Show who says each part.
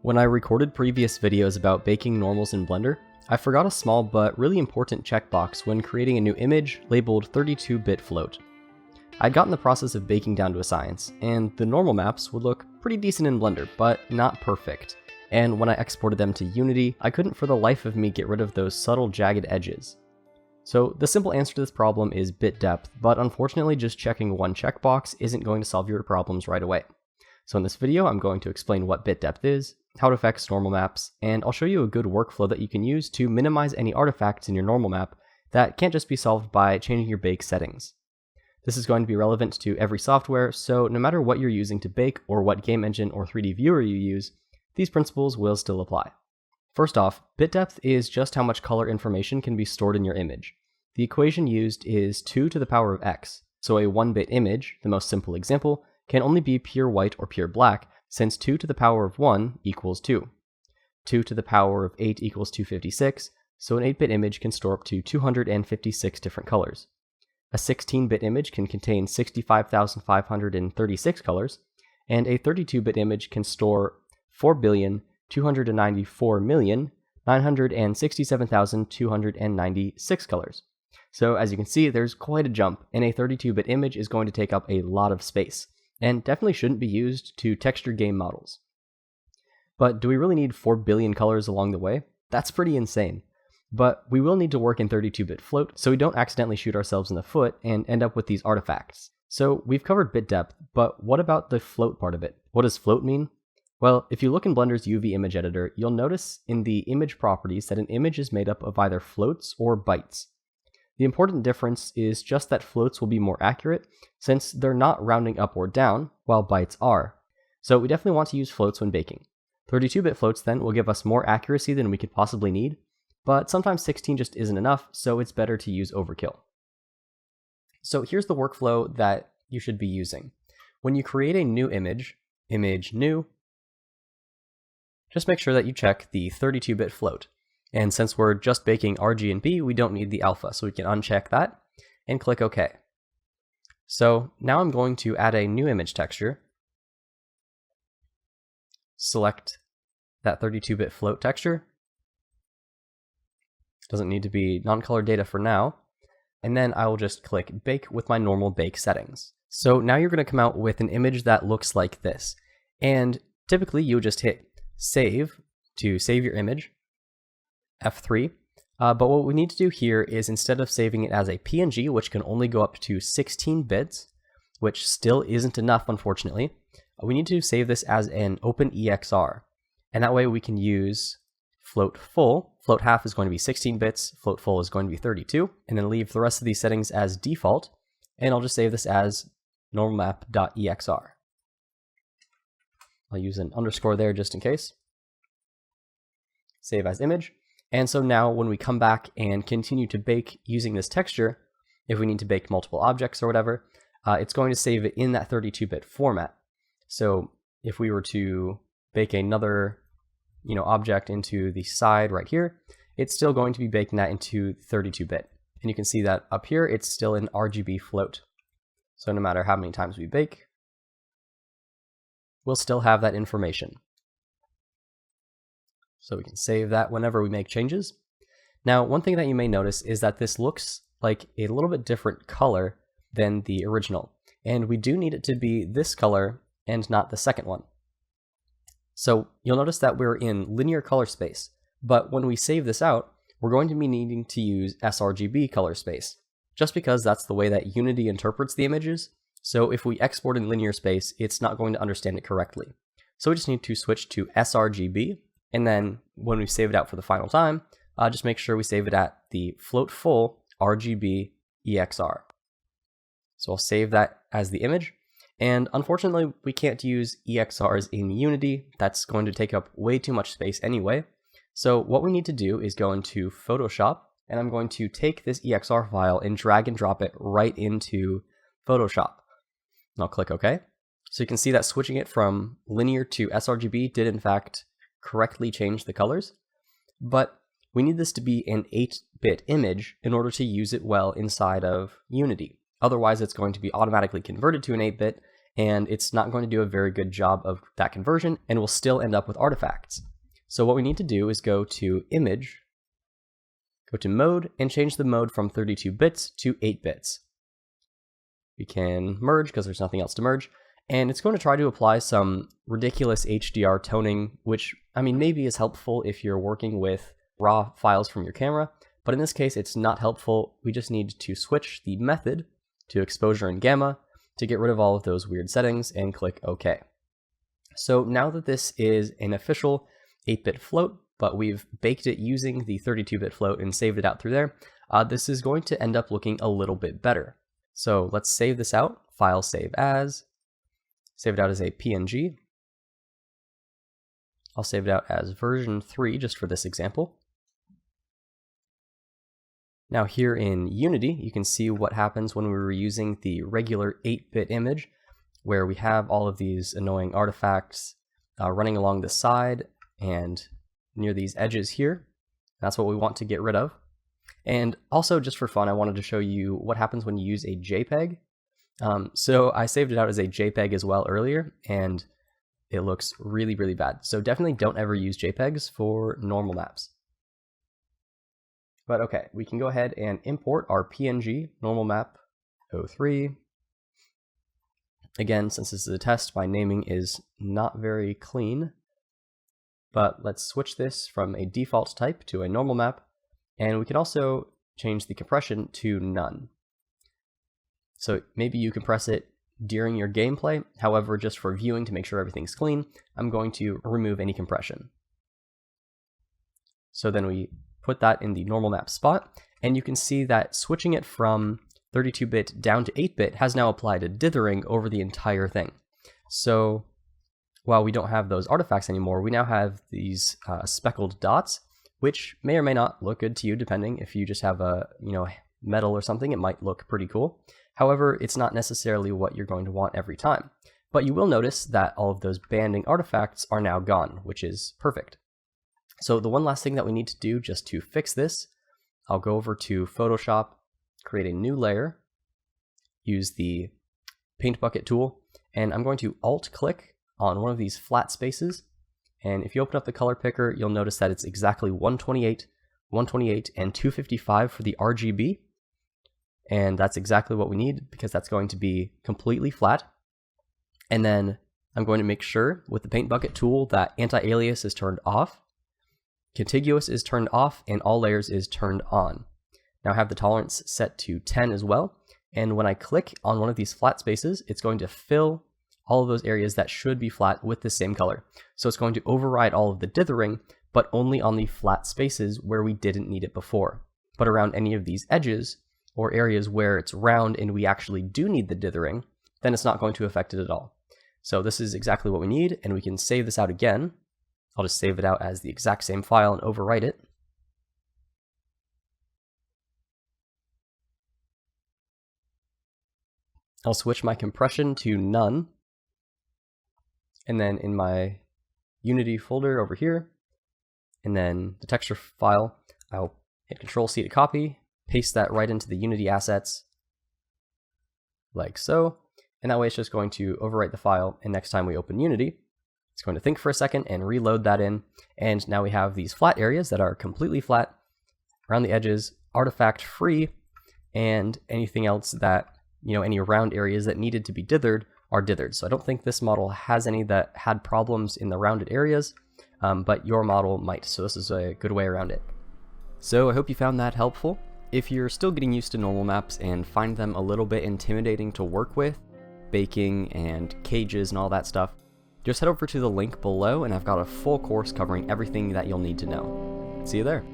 Speaker 1: When I recorded previous videos about baking normals in Blender, I forgot a small but really important checkbox when creating a new image labeled 32-bit float. I'd gotten the process of baking down to a science, and the normal maps would look pretty decent in Blender, but not perfect. And when I exported them to Unity, I couldn't for the life of me get rid of those subtle jagged edges. So the simple answer to this problem is bit depth, but unfortunately just checking one checkbox isn't going to solve your problems right away. So in this video, I'm going to explain what bit depth is, how it affects normal maps, and I'll show you a good workflow that you can use to minimize any artifacts in your normal map that can't just be solved by changing your bake settings. This is going to be relevant to every software, so no matter what you're using to bake or what game engine or 3D viewer you use, these principles will still apply. First off, bit depth is just how much color information can be stored in your image. The equation used is 2 to the power of x, so a 1-bit image, the most simple example, can only be pure white or pure black, since 2 to the power of 1 equals 2. 2 to the power of 8 equals 256, so an 8-bit image can store up to 256 different colors. A 16-bit image can contain 65,536 colors, and a 32-bit image can store 4,294,967,296 colors. So as you can see, there's quite a jump, and a 32-bit image is going to take up a lot of space, and definitely shouldn't be used to texture game models. But do we really need 4 billion colors along the way? That's pretty insane. But we will need to work in 32-bit float so we don't accidentally shoot ourselves in the foot and end up with these artifacts. So we've covered bit depth, but what about the float part of it? What does float mean? Well, if you look in Blender's UV image editor, you'll notice in the image properties that an image is made up of either floats or bytes. The important difference is just that floats will be more accurate since they're not rounding up or down, while bytes are. So we definitely want to use floats when baking. 32-bit floats then will give us more accuracy than we could possibly need, but sometimes 16 just isn't enough, so it's better to use overkill. So here's the workflow that you should be using. When you create a new image new, just make sure that you check the 32-bit float. And since we're just baking RG and B, we don't need the alpha, so we can uncheck that and click OK. So now I'm going to add a new image texture. Select that 32-bit float texture. Doesn't need to be non-color data for now. And then I will just click Bake with my normal bake settings. So now you're going to come out with an image that looks like this. And typically you'll just hit Save to save your image. F3, but what we need to do here is instead of saving it as a PNG, which can only go up to 16 bits, which still isn't enough unfortunately, we need to save this as an OpenEXR, and that way we can use float full. Float half is going to be 16 bits, float full is going to be 32, and then leave the rest of these settings as default, and I'll just save this as normalmap.exr. I'll use an underscore there just in case. Save as image. And so now when we come back and continue to bake using this texture, if we need to bake multiple objects or whatever, it's going to save it in that 32-bit format. So if we were to bake another object into the side right here, it's still going to be baking that into 32-bit. And you can see that up here, it's still in RGB float. So no matter how many times we bake, we'll still have that information. So we can save that whenever we make changes. Now, one thing that you may notice is that this looks like a little bit different color than the original. And we do need it to be this color and not the second one. So you'll notice that we're in linear color space, but when we save this out, we're going to be needing to use sRGB color space, just because that's the way that Unity interprets the images. So if we export in linear space, it's not going to understand it correctly. So we just need to switch to sRGB. And then when we save it out for the final time, just make sure we save it at the float full RGB EXR. So I'll save that as the image. And unfortunately, we can't use EXRs in Unity. That's going to take up way too much space anyway. So what we need to do is go into Photoshop, and I'm going to take this EXR file and drag and drop it right into Photoshop. And I'll click OK. So you can see that switching it from linear to sRGB did in fact correctly change the colors, but we need this to be an 8-bit image in order to use it well inside of Unity. Otherwise, it's going to be automatically converted to an 8-bit, and it's not going to do a very good job of that conversion, and we'll still end up with artifacts. So what we need to do is go to Image, go to Mode, and change the mode from 32 bits to 8 bits. We can merge because there's nothing else to merge, and it's going to try to apply some ridiculous HDR toning, which, I mean, maybe is helpful if you're working with raw files from your camera, but in this case it's not helpful. We just need to switch the method to exposure and gamma to get rid of all of those weird settings and click OK. So now that this is an official 8-bit float, but we've baked it using the 32-bit float and saved it out through there, this is going to end up looking a little bit better. So let's save this out, File Save As, save it out as a PNG. I'll save it out as version 3 just for this example. Now here in Unity, you can see what happens when we were using the regular 8-bit image, where we have all of these annoying artifacts running along the side and near these edges here. That's what we want to get rid of. And also, just for fun, I wanted to show you what happens when you use a JPEG. So I saved it out as a JPEG as well earlier, and it looks really, really bad. So definitely don't ever use JPEGs for normal maps. But okay, we can go ahead and import our PNG normal map 03. Again, since this is a test, my naming is not very clean. But let's switch this from a default type to a normal map, and we can also change the compression to none. So maybe you compress it during your gameplay, however, just for viewing to make sure everything's clean, I'm going to remove any compression. So then we put that in the normal map spot, and you can see that switching it from 32-bit down to 8-bit has now applied a dithering over the entire thing. So while we don't have those artifacts anymore, we now have these speckled dots, which may or may not look good to you, depending. If you just have a metal or something, it might look pretty cool. However, it's not necessarily what you're going to want every time. But you will notice that all of those banding artifacts are now gone, which is perfect. So the one last thing that we need to do just to fix this, I'll go over to Photoshop, create a new layer, use the Paint Bucket tool, and I'm going to Alt-click on one of these flat spaces. And if you open up the color picker, you'll notice that it's exactly 128, 128, and 255 for the RGB. And that's exactly what we need, because that's going to be completely flat. And then I'm going to make sure with the Paint Bucket tool that anti-alias is turned off, contiguous is turned off, and all layers is turned on. Now I have the tolerance set to 10 as well. And when I click on one of these flat spaces, it's going to fill all of those areas that should be flat with the same color. So it's going to override all of the dithering, but only on the flat spaces where we didn't need it before. But around any of these edges, or areas where it's round and we actually do need the dithering, then it's not going to affect it at all. So this is exactly what we need, and we can save this out again. I'll just save it out as the exact same file and overwrite it. I'll switch my compression to none. And then in my Unity folder over here, and then the texture file, I'll hit Control-C to copy, paste that right into the Unity assets, like so. And that way it's just going to overwrite the file, and next time we open Unity, it's going to think for a second and reload that in. And now we have these flat areas that are completely flat, around the edges, artifact free, and anything else that, any round areas that needed to be dithered are dithered. So I don't think this model has any that had problems in the rounded areas, but your model might. So this is a good way around it. So I hope you found that helpful. If you're still getting used to normal maps and find them a little bit intimidating to work with, baking and cages and all that stuff, just head over to the link below and I've got a full course covering everything that you'll need to know. See you there.